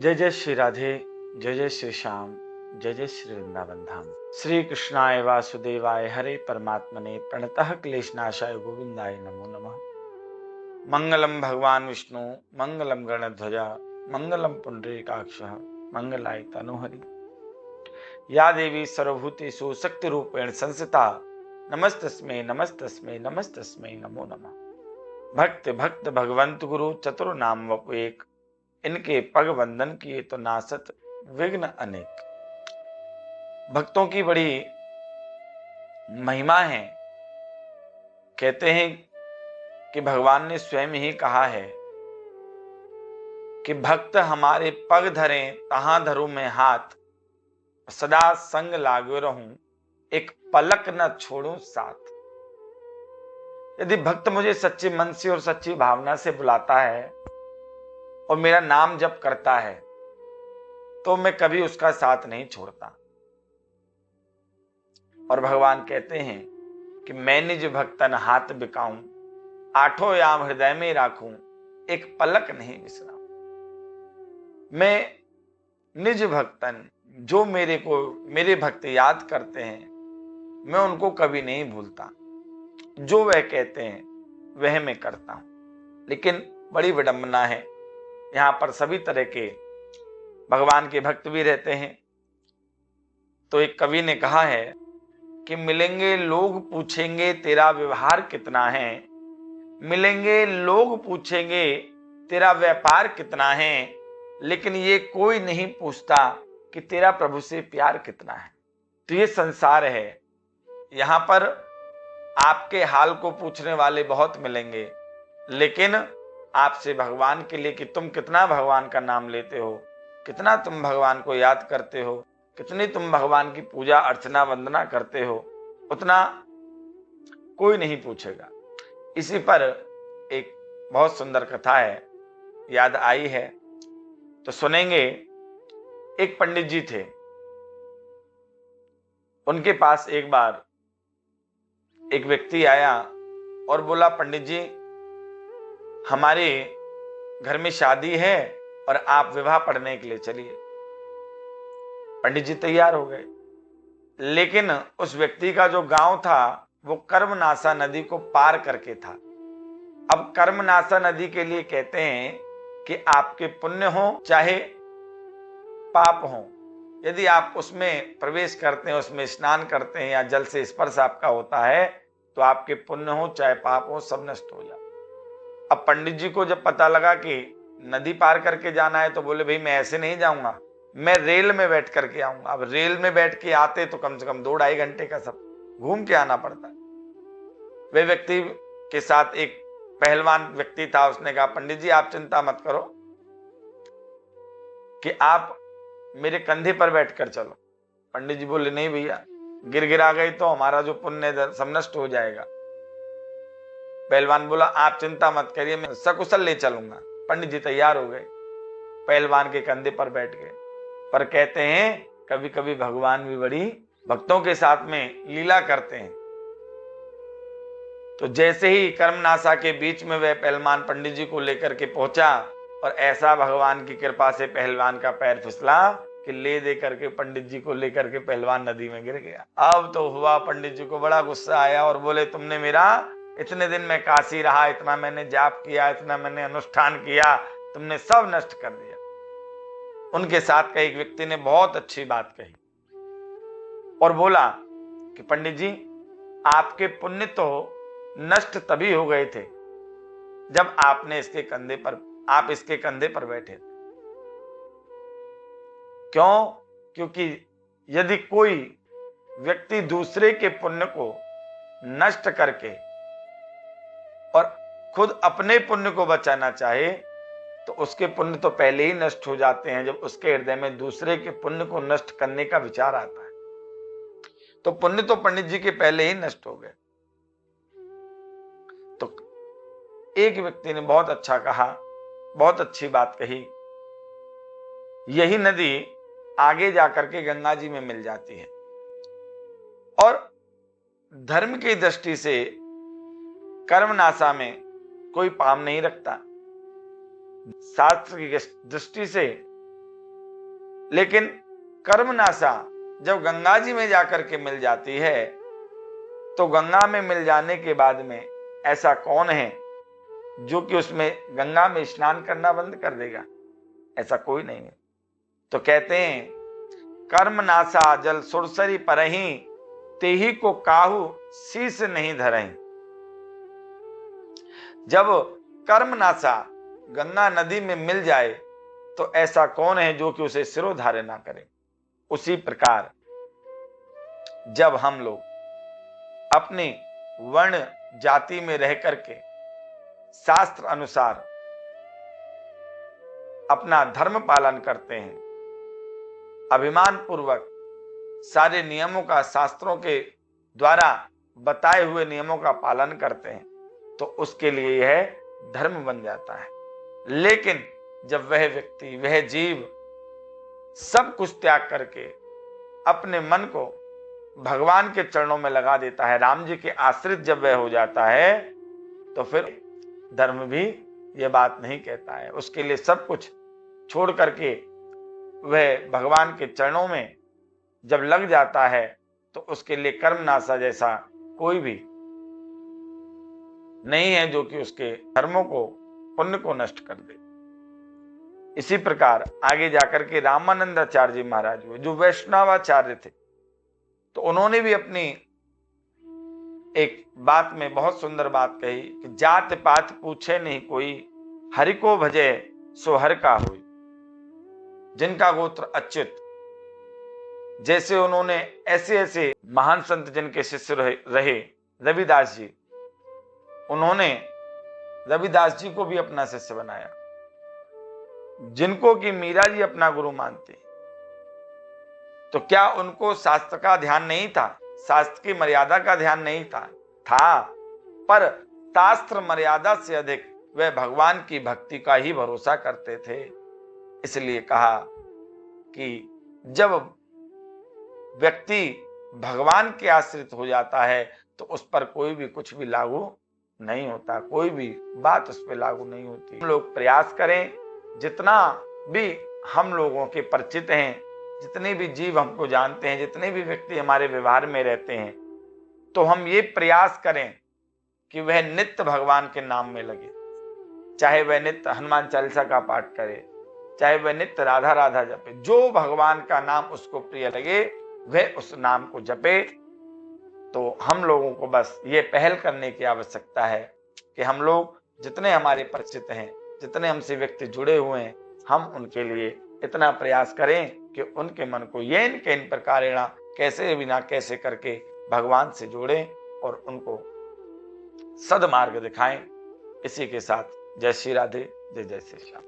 जय जय श्री राधे, जय जय श्री श्याम, जय जय श्री वृंदावन धाम। श्री कृष्णाय वासुदेवाय हरे परमात्मने प्रणतः क्लेशनाशाय गोविंदाय नमो नमः। मंगलम भगवान विष्णु, मंगलम गणध्वजा, मंगलम पुंडरीकाक्षः, मंगलाय तनुहरि। या देवी सर्वभूतेषु शक्ति रूपेण संस्थिता, नमस्तस्मै नमस्तस्मै नमस्तस्मै नमो नमः। भक्त भक्त भगवंत गुरु चतुर नाम वपु एक, इनके पग वंदन किए तो नासत विघ्न अनेक। भक्तों की बड़ी महिमा है। कहते हैं कि भगवान ने स्वयं ही कहा है कि भक्त हमारे पग धरें तहां धरूं मैं हाथ, सदा संग लागे रहूं एक पलक न छोड़ूं साथ। यदि भक्त मुझे सच्चे मन से और सच्ची भावना से बुलाता है और मेरा नाम जप करता है तो मैं कभी उसका साथ नहीं छोड़ता। और भगवान कहते हैं कि मैं निज भक्तन हाथ बिकाऊं, आठों याम हृदय में राखूं, एक पलक नहीं बिसराऊं। मैं निज भक्तन, जो मेरे भक्त याद करते हैं, मैं उनको कभी नहीं भूलता। जो वह कहते हैं वह मैं करता हूं। लेकिन बड़ी विडंबना है, यहां पर सभी तरह के भगवान के भक्त भी रहते हैं। तो एक कवि ने कहा है कि मिलेंगे लोग पूछेंगे तेरा व्यवहार कितना है, मिलेंगे लोग पूछेंगे तेरा व्यापार कितना है, लेकिन ये कोई नहीं पूछता कि तेरा प्रभु से प्यार कितना है। तो ये संसार है, यहां पर आपके हाल को पूछने वाले बहुत मिलेंगे, लेकिन आपसे भगवान के लिए कि तुम कितना भगवान का नाम लेते हो, कितना तुम भगवान को याद करते हो, कितनी तुम भगवान की पूजा अर्चना वंदना करते हो, उतना कोई नहीं पूछेगा। इसी पर एक बहुत सुंदर कथा है, याद आई है तो सुनेंगे। एक पंडित जी थे, उनके पास एक बार एक व्यक्ति आया और बोला, पंडित जी हमारे घर में शादी है और आप विवाह पढ़ने के लिए चलिए। पंडित जी तैयार हो गए, लेकिन उस व्यक्ति का जो गांव था वो कर्मनासा नदी को पार करके था। अब कर्मनासा नदी के लिए कहते हैं कि आपके पुण्य हो चाहे पाप हो, यदि आप उसमें प्रवेश करते हैं, उसमें स्नान करते हैं या जल से स्पर्श आपका होता है, तो आपके पुण्य हो चाहे पाप हो सब नष्ट हो जाए। अब पंडित जी को जब पता लगा कि नदी पार करके जाना है तो बोले, भाई मैं ऐसे नहीं जाऊंगा, मैं रेल में बैठ करके आऊंगा। अब रेल में बैठ के आते तो कम से कम 2-2.5 घंटे का सब घूम के आना पड़ता है। वे व्यक्ति के साथ एक पहलवान व्यक्ति था, उसने कहा, पंडित जी आप चिंता मत करो कि आप मेरे कंधे पर बैठकर चलो। पंडित जी बोले, नहीं भैया, गिर गिरा गई तो हमारा जो पुण्य सब नष्ट हो जाएगा। पहलवान बोला, आप चिंता मत करिए, मैं सकुशल ले चलूंगा। पंडित जी तैयार हो गए, पहलवान के कंधे पर बैठ गए। पर कहते हैं कभी कभी भगवान भी बड़ी भक्तों के साथ में लीला करते हैं। तो जैसे ही कर्मनासा के बीच में वह पहलवान पंडित जी को लेकर के पहुंचा और ऐसा भगवान की कृपा से पहलवान का पैर फिसला कि ले दे करके पंडित जी को लेकर के पहलवान नदी में गिर गया। अब तो हुआ, पंडित जी को बड़ा गुस्सा आया और बोले, तुमने मेरा इतने दिन मैं काशी रहा, इतना मैंने जाप किया, इतना मैंने अनुष्ठान किया, तुमने सब नष्ट कर दिया। उनके साथ का एक व्यक्ति ने बहुत अच्छी बात कही और बोला कि पंडित जी आपके पुण्य तो नष्ट तभी हो गए थे जब आप इसके कंधे पर बैठे थे। क्यों? क्योंकि यदि कोई व्यक्ति दूसरे के पुण्य को नष्ट करके और खुद अपने पुण्य को बचाना चाहे तो उसके पुण्य तो पहले ही नष्ट हो जाते हैं जब उसके हृदय में दूसरे के पुण्य को नष्ट करने का विचार आता है। तो पुण्य तो पंडित जी के पहले ही नष्ट हो गए। तो एक व्यक्ति ने बहुत अच्छा कहा, बहुत अच्छी बात कही। यही नदी आगे जाकर के गंगा जी में मिल जाती है और धर्म की दृष्टि से कर्मनासा में कोई पाप नहीं रखता। शास्त्र की दृष्टि से लेकिन कर्मनाशा जब गंगा जी में जाकर के मिल जाती है, तो गंगा में मिल जाने के बाद में ऐसा कौन है जो कि उसमें गंगा में स्नान करना बंद कर देगा? ऐसा कोई नहीं है। तो कहते हैं कर्मनाशा जल सुरसरी परही, तेही को काहू शीस नहीं धरही। जब कर्मनाशा गंगा नदी में मिल जाए तो ऐसा कौन है जो कि उसे सिरोधार्य ना करे। उसी प्रकार जब हम लोग अपनी वर्ण जाति में रह करके शास्त्र अनुसार अपना धर्म पालन करते हैं, अभिमान पूर्वक सारे नियमों का, शास्त्रों के द्वारा बताए हुए नियमों का पालन करते हैं, तो उसके लिए यह धर्म बन जाता है। लेकिन जब वह व्यक्ति, वह जीव सब कुछ त्याग करके अपने मन को भगवान के चरणों में लगा देता है, राम जी के आश्रित जब वह हो जाता है, तो फिर धर्म भी यह बात नहीं कहता है। उसके लिए सब कुछ छोड़ करके वह भगवान के चरणों में जब लग जाता है, तो उसके लिए कर्मनाशा जैसा कोई भी नहीं है जो कि उसके धर्मों को, पुण्य को नष्ट कर दे। इसी प्रकार आगे जाकर के रामानंदाचार्य जी महाराज हुए, जो वैष्णवाचार्य थे, तो उन्होंने भी अपनी एक बात में बहुत सुंदर बात कही कि जात पात पूछे नहीं कोई, हरि को भजे सो हर का हुई। जिनका गोत्र अच्युत, जैसे उन्होंने ऐसे ऐसे महान संत जिनके शिष्य रहे रविदास जी, उन्होंने रविदास जी को भी अपना शिष्य बनाया, जिनको कि मीरा जी अपना गुरु मानते। तो क्या उनको शास्त्र का ध्यान नहीं था? शास्त्र की मर्यादा का ध्यान नहीं था? पर शास्त्र मर्यादा से अधिक वे भगवान की भक्ति का ही भरोसा करते थे। इसलिए कहा कि जब व्यक्ति भगवान के आश्रित हो जाता है तो उस पर कोई भी कुछ भी लागू नहीं होता, कोई भी बात उस पर लागू नहीं होती। हम लोग प्रयास करें, जितना भी हम लोगों के परिचित हैं, जितने भी जीव हमको जानते हैं, जितने भी व्यक्ति हमारे व्यवहार में रहते हैं, तो हम ये प्रयास करें कि वह नित्य भगवान के नाम में लगे। चाहे वह नित्य हनुमान चालीसा का पाठ करे, चाहे वह नित्य राधा राधा जपे, जो भगवान का नाम उसको प्रिय लगे वह उस नाम को जपे। तो हम लोगों को बस ये पहल करने की आवश्यकता है कि हम लोग जितने हमारे परिचित हैं, जितने हमसे व्यक्ति जुड़े हुए हैं, हम उनके लिए इतना प्रयास करें कि उनके मन को ये इनके इन प्रकारेण कैसे बिना कैसे करके भगवान से जोड़ें और उनको सदमार्ग दिखाएं। इसी के साथ जय श्री राधे, जय जय श्री श्याम।